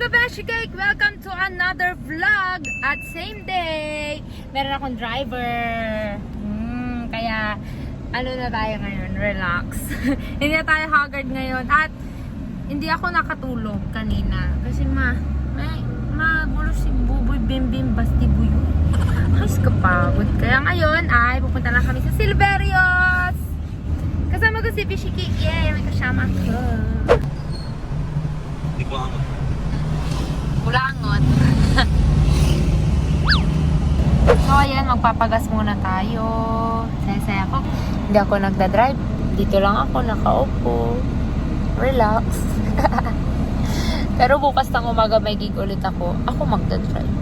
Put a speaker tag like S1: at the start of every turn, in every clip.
S1: Beshi Cake! Welcome to another vlog at same day. Meron akong driver. Kaya ano na tayo ngayon? Relax. Hindi na tayo haggard ngayon. At hindi ako nakatulog kanina. Kasi magulo si Buboy Bimbim Basti Buyo. Ayos kapagod. Kaya ngayon ay pupunta na kami sa Silverios. Kasama ko si Beshi Cake. Yay! May kasama ko. Bulangot. So ayan, magpapagas muna tayo. Saya-saya ako. Hindi ako nagdadrive. Dito lang ako nakaupo. Relax. Pero bukas ng umaga may gig ulit ako. Ako magdadrive.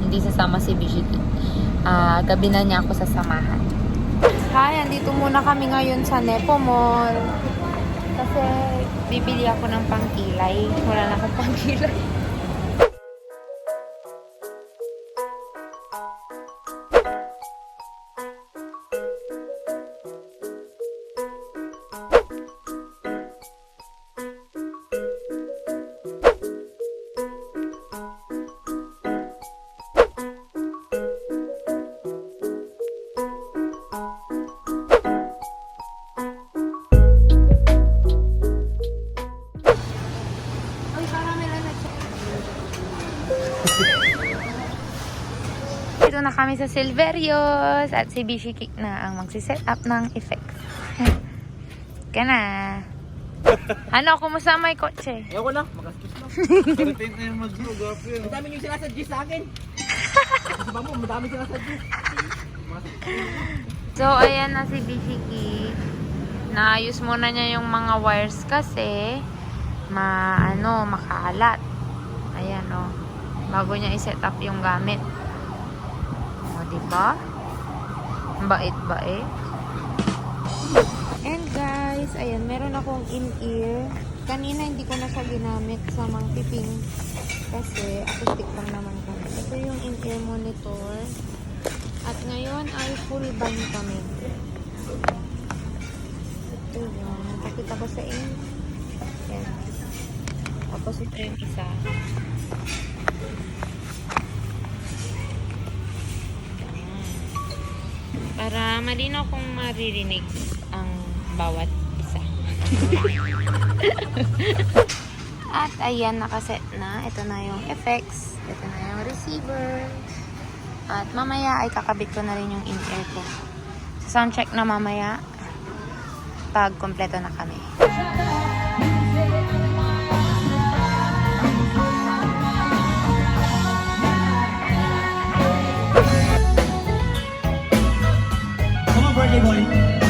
S1: Hindi sasama si Bishiki. Gabi na niya ako sasamahan. Hi, andito muna kami ngayon sa Nepo Mall. Kasi bibili ako ng pangkilay. Wala na akong pangkilay. Dito na kami sa Silverios at si Beshi Cake na ang magsiset up ng effects. Kana. Ano, kumusta may kotse?
S2: Ayoko na, magastos na. Karating na yung mag-vlog. Ang dami yung sinasadjust sa akin. Kasi ba mo, madami sinasadjust.
S1: So, ayan na si Beshi Cake. Naayos muna niya yung mga wires kasi makaalat. Ayan o. Bago niya i-set up yung gamit. O, diba? Bait-bait. And guys, ayan, meron akong in-ear. Kanina hindi ko na siya ginamit sa mga piping kasi acoustic lang naman kami. Ito yung in-ear monitor. At ngayon ay full band kami. Ito yun. Nakakita ko sa inyo. Ayan. Tapos ito yung isa. Para malinaw kung maririnig ang bawat isa. At ayan, nakaset na. Ito na yung effects. Ito na yung receiver. At mamaya ay kakabit ko na rin yung in-ear ko. So, sound check na mamaya pag kompleto na kami.
S2: Come on, birthday boy.